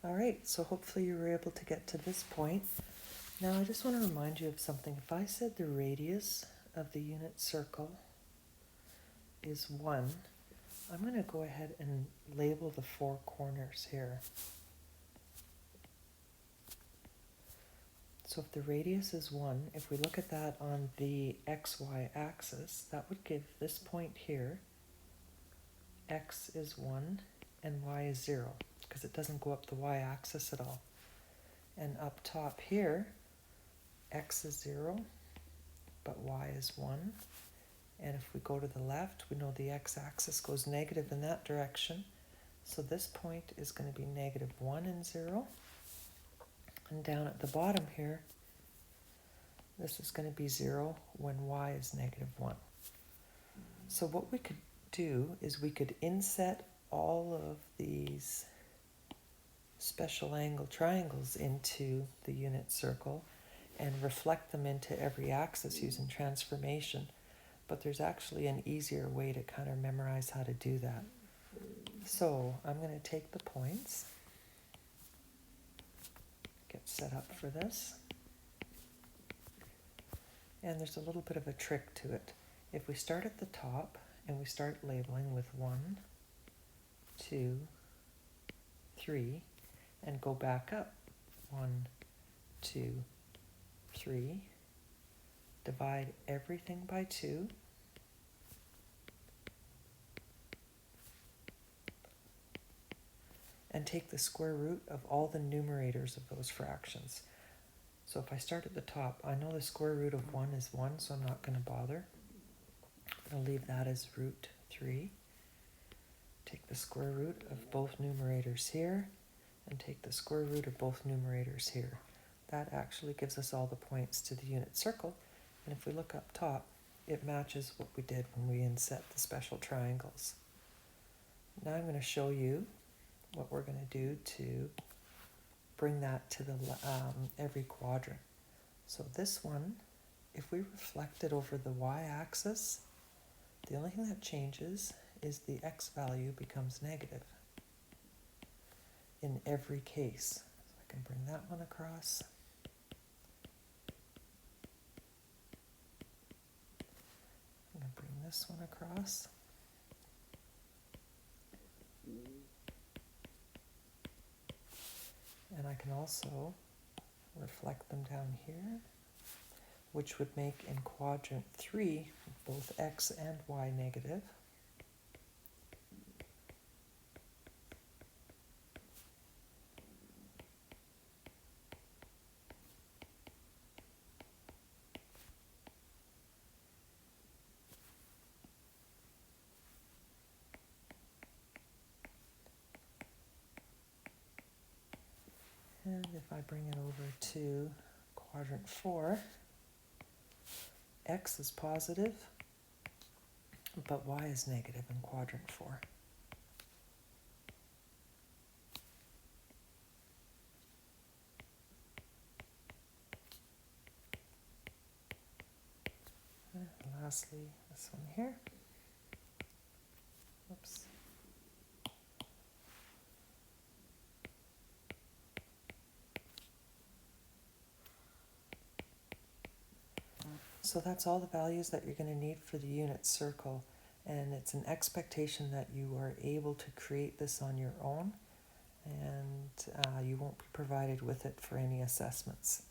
All right, so hopefully you were able to get to this point. Now I just want to remind you of something. If I said the radius of the unit circle is 1, I'm going to go ahead and label the 4 corners here. So if the radius is 1, if we look at that on the xy axis, that would give this point here, x is 1 and y is 0, because it doesn't go up the y-axis at all. And up top here, x is 0, but y is 1. And if we go to the left, we know the x-axis goes negative in that direction. So this point is going to be negative 1 and 0. And down at the bottom here, this is going to be 0 when y is negative 1. So what we could do is we could inset all of these special angle triangles into the unit circle and reflect them into every axis using transformation. But there's actually an easier way to kind of memorize how to do that. So I'm going to take the points, get set up for this. And there's a little bit of a trick to it. If we start at the top and we start labeling with 1, 2, 3, and go back up, 1, 2, 3, divide everything by 2, and take the square root of all the numerators of those fractions. So if I start at the top, I know the square root of 1 is 1, so I'm not going to bother. I'll leave that as root 3. Take the square root of both numerators here, and take the square root of both numerators here. That actually gives us all the points to the unit circle, and if we look up top, it matches what we did when we inset the special triangles. Now I'm going to show you what we're going to do to bring that to the every quadrant. So this one, if we reflect it over the y-axis, the only thing that changes is the x value becomes negative in every case. So I can bring that one across. I'm going to bring this one across. And I can also reflect them down here, which would make in quadrant 3 both x and y negative. And if I bring it over to quadrant 4, x is positive, but y is negative in quadrant 4. And lastly, this one here. Oops. So that's all the values that you're going to need for the unit circle, and it's an expectation that you are able to create this on your own, and you won't be provided with it for any assessments.